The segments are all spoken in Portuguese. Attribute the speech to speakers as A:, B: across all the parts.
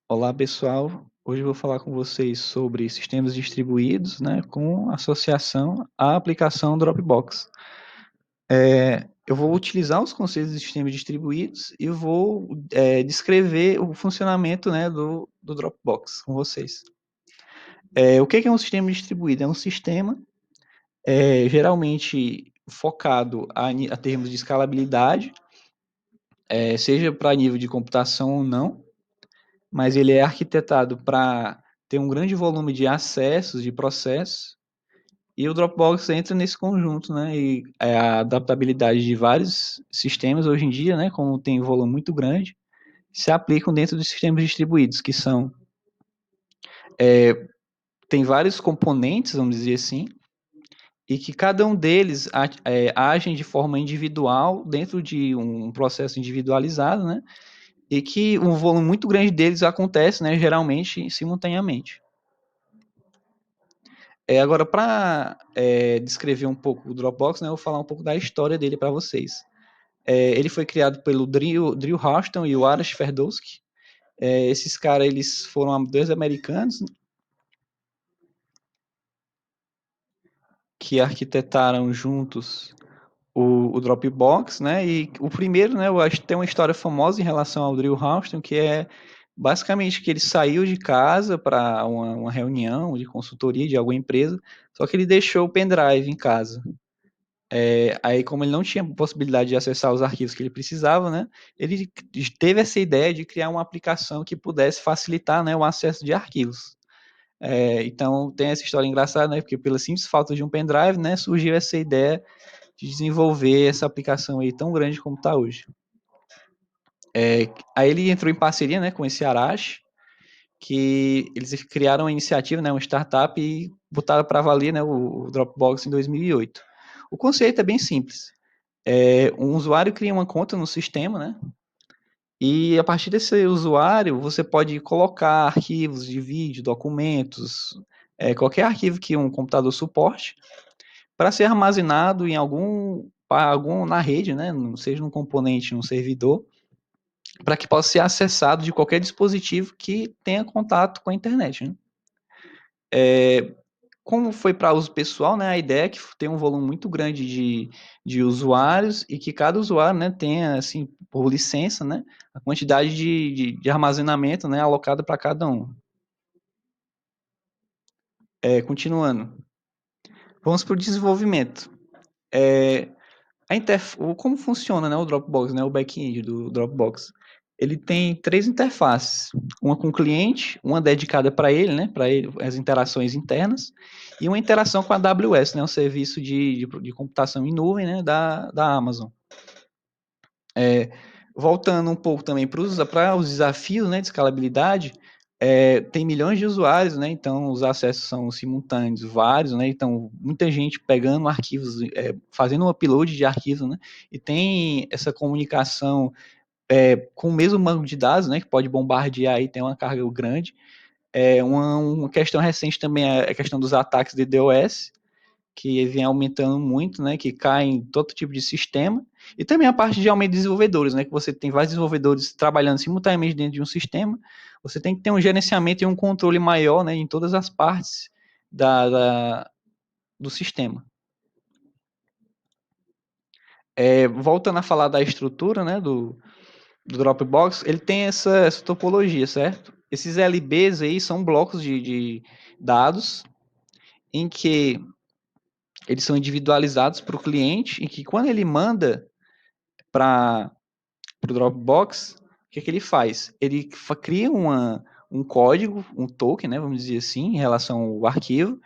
A: Olá, pessoal. Hoje eu vou falar com vocês sobre sistemas distribuídos, né, com associação à aplicação Dropbox. Eu vou utilizar os conceitos de sistemas distribuídos e vou descrever o funcionamento, né, do Dropbox com vocês. O que é um sistema distribuído? É um sistema geralmente focado a termos de escalabilidade, seja para nível de computação ou não, mas ele é arquitetado para ter um grande volume de acessos, de processos, e o Dropbox entra nesse conjunto, né? E a adaptabilidade de vários sistemas hoje em dia, né? Como tem um volume muito grande, se aplicam dentro dos sistemas distribuídos, que são tem vários componentes, vamos dizer assim, e que cada um deles agem de forma individual dentro de um processo individualizado, né? E que um volume muito grande deles acontece, né? Geralmente simultaneamente. Agora, para descrever um pouco o Dropbox, né, eu vou falar um pouco da história dele para vocês. Ele foi criado pelo Drew Houston e o Arash Ferdowski. Esses caras eles foram dois americanos que arquitetaram juntos o Dropbox, né? E o primeiro, né, eu acho que tem uma história famosa em relação ao Drew Houston, que é basicamente que ele saiu de casa para uma reunião de consultoria de alguma empresa, só que ele deixou o pendrive em casa. Aí, como ele não tinha possibilidade de acessar os arquivos que ele precisava, né, ele teve essa ideia de criar uma aplicação que pudesse facilitar, né, o acesso de arquivos. Então, tem essa história engraçada, né, porque pela simples falta de um pendrive, né, surgiu essa ideia de desenvolver essa aplicação aí tão grande como está hoje. Aí ele entrou em parceria, né, com esse Arash, que eles criaram uma iniciativa, né, uma startup e botaram para valer, né, o Dropbox em 2008. O conceito é bem simples. Um usuário cria uma conta no sistema, né? E a partir desse usuário, você pode colocar arquivos de vídeo, documentos, qualquer arquivo que um computador suporte, para ser armazenado em algum na rede, né? Seja num componente, num servidor, para que possa ser acessado de qualquer dispositivo que tenha contato com a internet, né? Como foi para uso pessoal, né, a ideia é que tem um volume muito grande de usuários e que cada usuário, né, tenha, assim, por licença, né, a quantidade de armazenamento, né, alocada para cada um. Continuando, vamos para o desenvolvimento. É, como funciona, né, o Dropbox, né, o back-end do Dropbox? Ele tem três interfaces, uma com o cliente, uma dedicada para ele, né, para ele, as interações internas, e uma interação com a AWS, né, o serviço de computação em nuvem, né, da Amazon. Voltando um pouco também para os desafios, né, de escalabilidade, tem milhões de usuários, né, então os acessos são simultâneos, vários, né, então muita gente pegando arquivos, fazendo um upload de arquivos, né, e tem essa comunicação com o mesmo banco de dados, né, que pode bombardear e tem uma carga grande. Uma questão recente também é a questão dos ataques de DOS, que vem aumentando muito, né, que cai em todo tipo de sistema, e também a parte de aumento de desenvolvedores, né, que você tem vários desenvolvedores trabalhando simultaneamente dentro de um sistema, você tem que ter um gerenciamento e um controle maior, né, em todas as partes do sistema. Voltando a falar da estrutura, né, do Dropbox, ele tem essa topologia, certo? Esses LBs aí são blocos de dados em que eles são individualizados para o cliente, e que quando ele manda para o Dropbox, o que ele faz? Ele cria um código, um token, né, vamos dizer assim, em relação ao arquivo,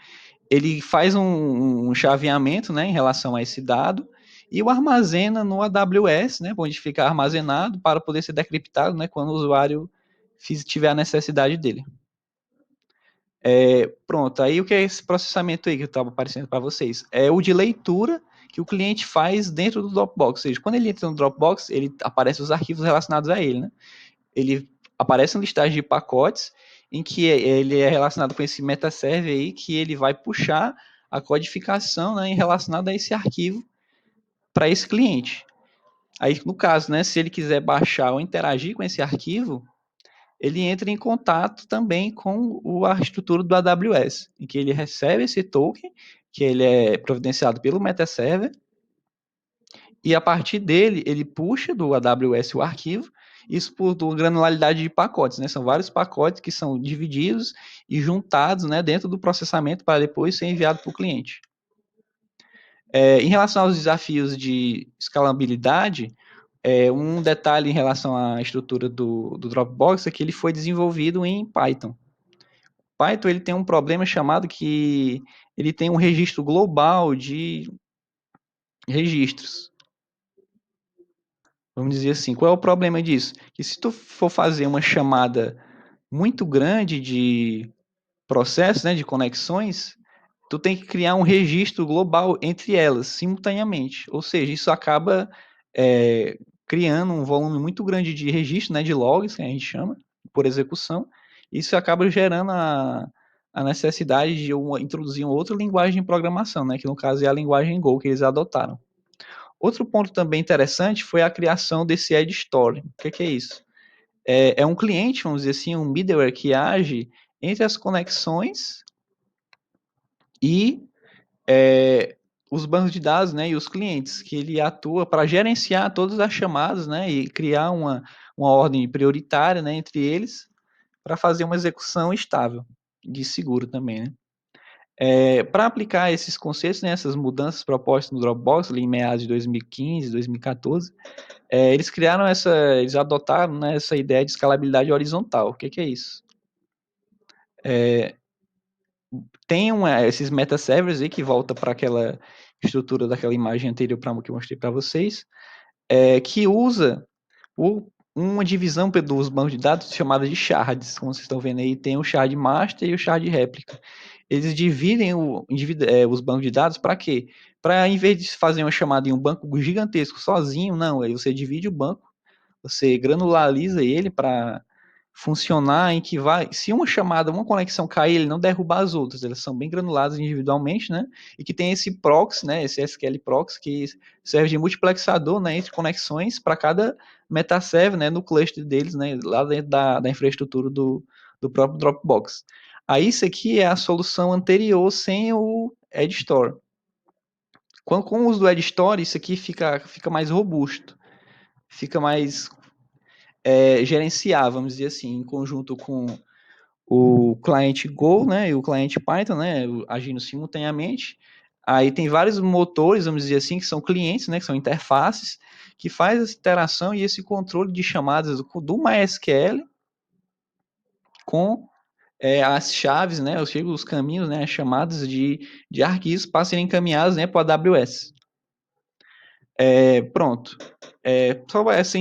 A: ele faz um chaveamento, né, em relação a esse dado, e o armazena no AWS, né, onde fica armazenado para poder ser decriptado, né, quando o usuário tiver a necessidade dele. Pronto, aí o que é esse processamento aí que estava aparecendo para vocês? É o de leitura que o cliente faz dentro do Dropbox, ou seja, quando ele entra no Dropbox, ele aparece os arquivos relacionados a ele, né? Ele aparece uma listagem de pacotes em que ele é relacionado com esse metaserver aí, que ele vai puxar a codificação, né, relacionada a esse arquivo para esse cliente. Aí, no caso, né, se ele quiser baixar ou interagir com esse arquivo, ele entra em contato também com a estrutura do AWS, em que ele recebe esse token, que ele é providenciado pelo metaserver, e a partir dele, ele puxa do AWS o arquivo, isso por granularidade de pacotes, né? São vários pacotes que são divididos e juntados, né, dentro do processamento para depois ser enviado para o cliente. Em relação aos desafios de escalabilidade, um detalhe em relação à estrutura do Dropbox é que ele foi desenvolvido em Python. Python ele tem um problema chamado que ele tem um registro global de registros. Vamos dizer assim, qual é o problema disso? Que se tu for fazer uma chamada muito grande de processos, né, de conexões, tu tem que criar um registro global entre elas, simultaneamente. Ou seja, isso acaba criando um volume muito grande de registro, né, de logs, que a gente chama, por execução. Isso acaba gerando a necessidade de introduzir uma outra linguagem de programação, né, que no caso é a linguagem Go que eles adotaram. Outro ponto também interessante foi a criação desse Edge Store. O que é isso? É um cliente, vamos dizer assim, um middleware que age entre as conexões e os bancos de dados, né, e os clientes, que ele atua para gerenciar todas as chamadas, né, e criar uma ordem prioritária, né, entre eles, para fazer uma execução estável, de seguro também, né. Para aplicar esses conceitos, né, essas mudanças propostas no Dropbox, ali em meados de 2015, 2014, eles adotaram, né, essa ideia de escalabilidade horizontal. O que é isso? Tem esses metaservers aí que volta para aquela estrutura daquela imagem anterior que eu mostrei para vocês, que usa uma divisão dos bancos de dados chamada de shards. Como vocês estão vendo aí, tem o shard master e o shard réplica. Eles dividem os bancos de dados para quê? Para, em vez de fazer uma chamada em um banco gigantesco sozinho, não, aí você divide o banco, você granulariza ele para funcionar em que vai, se uma chamada, uma conexão cair, ele não derrubar as outras, elas são bem granuladas individualmente, né? E que tem esse proxy, né? Esse SQL proxy que serve de multiplexador, né? Entre conexões para cada metaserver, né? No cluster deles, né? Lá dentro da infraestrutura do próprio Dropbox. Aí isso aqui é a solução anterior sem o Edge Store. Com o uso do Edge Store, isso aqui fica mais robusto, fica mais gerenciar, vamos dizer assim, em conjunto com o cliente Go, né, e o cliente Python, né, agindo simultaneamente. Aí tem vários motores, vamos dizer assim, que são clientes, né, que são interfaces, que faz essa interação e esse controle de chamadas do MySQL com as chaves, né, os caminhos, né, as chamadas de arquivos para serem encaminhados, né, para o AWS. Pronto. Só essa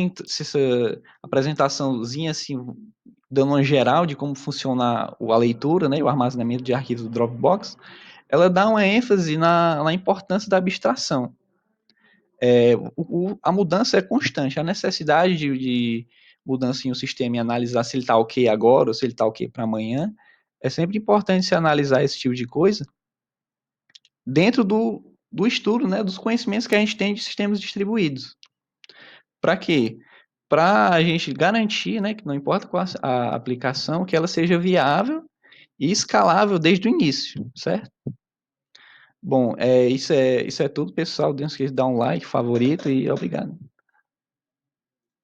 A: apresentaçãozinha, assim, dando uma geral de como funciona a leitura, né, e o armazenamento de arquivos do Dropbox, ela dá uma ênfase na importância da abstração. A mudança é constante, a necessidade de mudança em um sistema e analisar se ele está ok agora ou se ele está ok para amanhã, é sempre importante se analisar esse tipo de coisa dentro do estudo, né, dos conhecimentos que a gente tem de sistemas distribuídos. Para quê? Para a gente garantir, né, que não importa qual a aplicação, que ela seja viável e escalável desde o início, certo? Bom, isso é tudo, pessoal. Não esqueça de dar um like, favorito e obrigado.